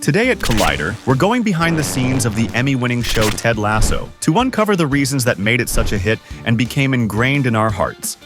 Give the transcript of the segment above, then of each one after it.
Today at Collider, we're going behind the scenes of the Emmy-winning show Ted Lasso to uncover the reasons that made it such a hit and became ingrained in our hearts.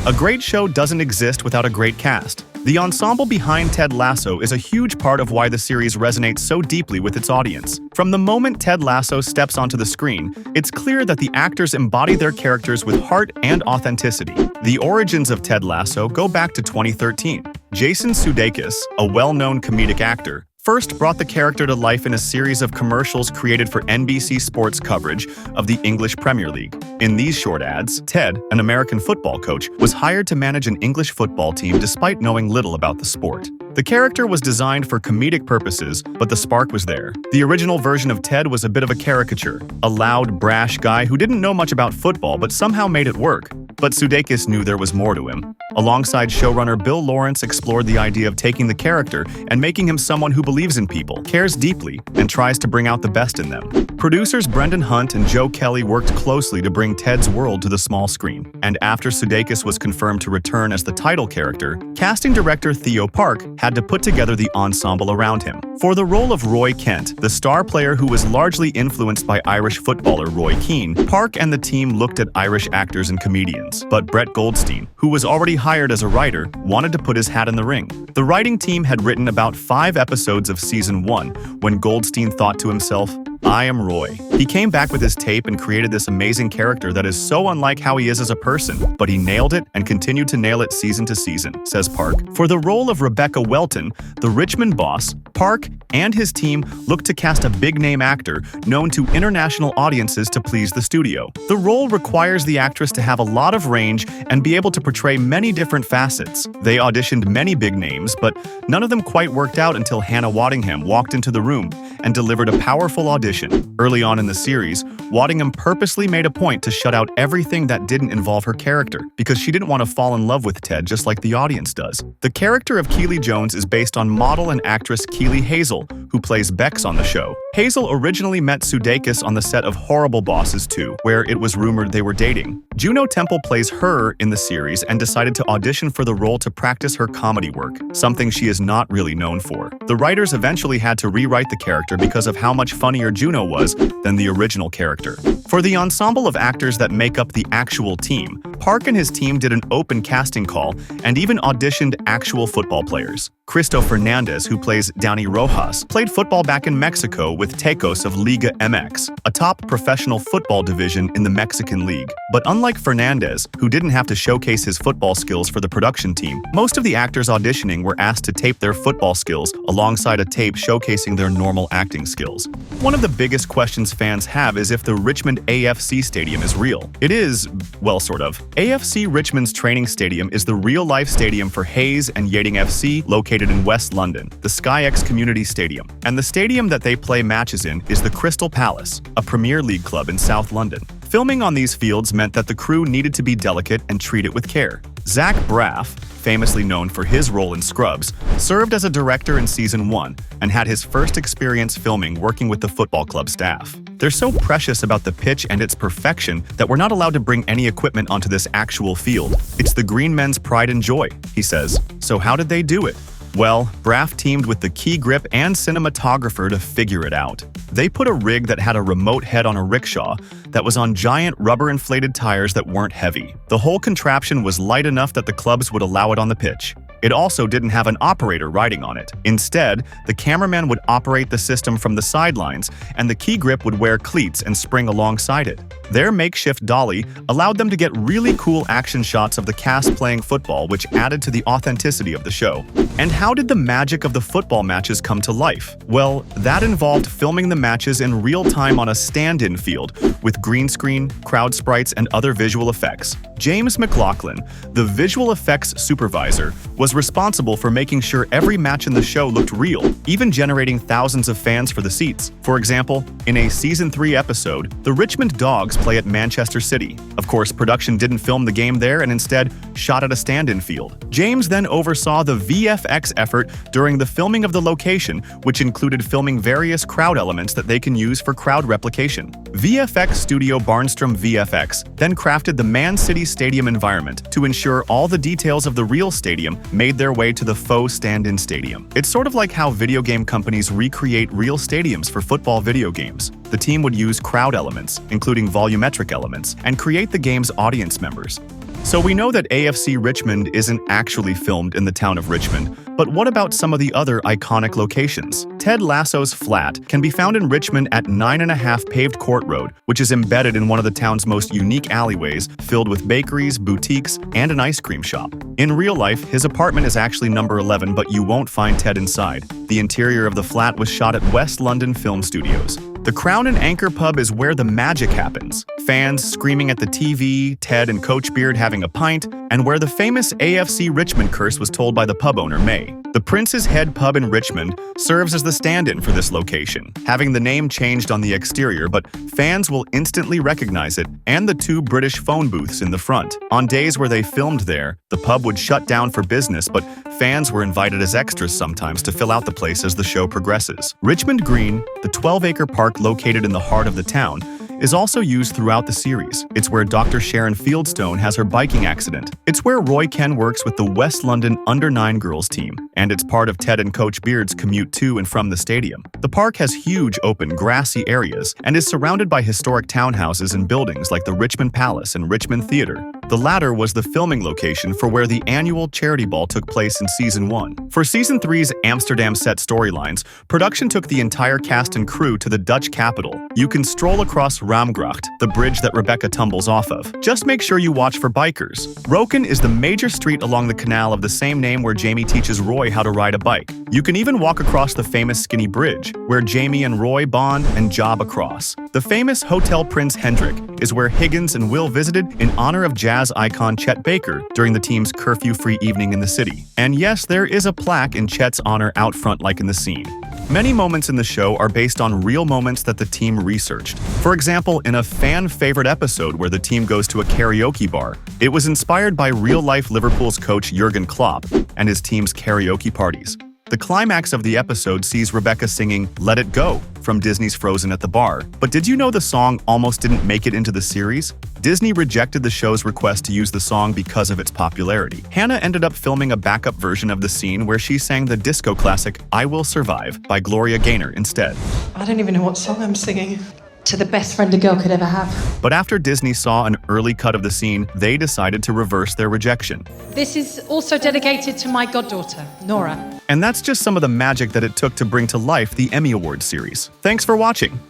A great show doesn't exist without a great cast. The ensemble behind Ted Lasso is a huge part of why the series resonates so deeply with its audience. From the moment Ted Lasso steps onto the screen, it's clear that the actors embody their characters with heart and authenticity. The origins of Ted Lasso go back to 2013. Jason Sudeikis, a well-known comedic actor, first brought the character to life in a series of commercials created for NBC Sports coverage of the English Premier League. In these short ads, Ted, an American football coach, was hired to manage an English football team despite knowing little about the sport. The character was designed for comedic purposes, but the spark was there. The original version of Ted was a bit of a caricature, a loud, brash guy who didn't know much about football but somehow made it work. But Sudeikis knew there was more to him. Alongside showrunner Bill Lawrence explored the idea of taking the character and making him someone who believes in people, cares deeply, and tries to bring out the best in them. Producers Brendan Hunt and Joe Kelly worked closely to bring Ted's world to the small screen. And after Sudeikis was confirmed to return as the title character, casting director Theo Park had to put together the ensemble around him. For the role of Roy Kent, the star player who was largely influenced by Irish footballer Roy Keane, Park and the team looked at Irish actors and comedians. But Brett Goldstein, who was already hired as a writer, wanted to put his hat in the ring. The writing team had written about 5 episodes of Season 1 when Goldstein thought to himself, "I am Roy." He came back with his tape and created this amazing character that is so unlike how he is as a person, but he nailed it and continued to nail it season to season, says Park. For the role of Rebecca Welton, the Richmond boss, Park and his team looked to cast a big-name actor known to international audiences to please the studio. The role requires the actress to have a lot of range and be able to portray many different facets. They auditioned many big names, but none of them quite worked out until Hannah Waddingham walked into the room and delivered a powerful audition. Early on in the series, Waddingham purposely made a point to shut out everything that didn't involve her character, because she didn't want to fall in love with Ted just like the audience does. The character of Keely Jones is based on model and actress Keely Hazel, who plays Bex on the show. Hazel originally met Sudeikis on the set of Horrible Bosses 2, where it was rumored they were dating. Juno Temple plays her in the series and decided to audition for the role to practice her comedy work, something she is not really known for. The writers eventually had to rewrite the character because of how much funnier Juno was than the original character. For the ensemble of actors that make up the actual team, Park and his team did an open casting call and even auditioned actual football players. Cristo Fernandez, who plays Dani Rojas, played football back in Mexico with Tecos of Liga MX, a top professional football division in the Mexican League. But unlike Fernandez, who didn't have to showcase his football skills for the production team, most of the actors auditioning were asked to tape their football skills alongside a tape showcasing their normal acting skills. One of the biggest questions fans have is if the Richmond AFC Stadium is real. It is, well, sort of. AFC Richmond's training stadium is the real-life stadium for Hayes and Yading FC, located in West London, the SkyX Community Stadium. And the stadium that they play matches in is the Crystal Palace, a Premier League club in South London. Filming on these fields meant that the crew needed to be delicate and treat it with care. Zach Braff, famously known for his role in Scrubs, served as a director in Season 1 and had his first experience filming working with the football club staff. They're so precious about the pitch and its perfection that we're not allowed to bring any equipment onto this actual field. It's the green men's pride and joy, he says. So how did they do it? Well, Braff teamed with the key grip and cinematographer to figure it out. They put a rig that had a remote head on a rickshaw that was on giant rubber-inflated tires that weren't heavy. The whole contraption was light enough that the clubs would allow it on the pitch. It also didn't have an operator riding on it. Instead, the cameraman would operate the system from the sidelines, and the key grip would wear cleats and spring alongside it. Their makeshift dolly allowed them to get really cool action shots of the cast playing football, which added to the authenticity of the show. And how did the magic of the football matches come to life? Well, that involved filming the matches in real time on a stand-in field with green screen, crowd sprites, and other visual effects. James McLaughlin, the visual effects supervisor, was responsible for making sure every match in the show looked real, even generating thousands of fans for the seats. For example, in a Season 3 episode, the Richmond Dogs play at Manchester City. Of course, production didn't film the game there and instead shot at a stand-in field. James then oversaw the VFX effort during the filming of the location, which included filming various crowd elements that they can use for crowd replication. VFX studio Barnstrom VFX then crafted the Man City Stadium environment to ensure all the details of the real stadium made their way to the faux stand-in stadium. It's sort of like how video game companies recreate real stadiums for football video games. The team would use crowd elements, including volumetric elements, and create the game's audience members. So we know that AFC Richmond isn't actually filmed in the town of Richmond, but what about some of the other iconic locations? Ted Lasso's flat can be found in Richmond at 9.5 Paved Court Road, which is embedded in one of the town's most unique alleyways, filled with bakeries, boutiques, and an ice cream shop. In real life, his apartment is actually number 11, but you won't find Ted inside. The interior of the flat was shot at West London Film Studios. The Crown and Anchor pub is where the magic happens. Fans screaming at the TV, Ted and Coach Beard having a pint, and where the famous AFC Richmond curse was told by the pub owner, May. The Prince's Head pub in Richmond serves as the stand-in for this location, having the name changed on the exterior, but fans will instantly recognize it, and the 2 British phone booths in the front. On days where they filmed there, the pub would shut down for business, but fans were invited as extras sometimes to fill out the place as the show progresses. Richmond Green, the 12-acre park located in the heart of the town, is also used throughout the series. It's where Dr. Sharon Fieldstone has her biking accident. It's where Roy Ken works with the West London Under-9 girls team, and it's part of Ted and Coach Beard's commute to and from the stadium. The park has huge open, grassy areas and is surrounded by historic townhouses and buildings like the Richmond Palace and Richmond Theatre. The latter was the filming location for where the annual charity ball took place in Season 1. For Season 3's Amsterdam set storylines, production took the entire cast and crew to the Dutch capital. You can stroll across Ramgracht, the bridge that Rebecca tumbles off of. Just make sure you watch for bikers. Roken is the major street along the canal of the same name where Jamie teaches Roy how to ride a bike. You can even walk across the famous Skinny Bridge, where Jamie and Roy bond and job across. The famous Hotel Prince Hendrik is where Higgins and Will visited in honor of jazz icon Chet Baker during the team's curfew-free evening in the city. And yes, there is a plaque in Chet's honor out front like in the scene. Many moments in the show are based on real moments that the team researched. For example, in a fan-favorite episode where the team goes to a karaoke bar, it was inspired by real-life Liverpool's coach Jurgen Klopp and his team's karaoke parties. The climax of the episode sees Rebecca singing "Let It Go" from Disney's Frozen at the bar. But did you know the song almost didn't make it into the series? Disney rejected the show's request to use the song because of its popularity. Hannah ended up filming a backup version of the scene where she sang the disco classic "I Will Survive" by Gloria Gaynor instead. I don't even know what song I'm singing. To the best friend a girl could ever have. But after Disney saw an early cut of the scene, they decided to reverse their rejection. This is also dedicated to my goddaughter, Nora. And that's just some of the magic that it took to bring to life the Emmy Awards series. Thanks for watching.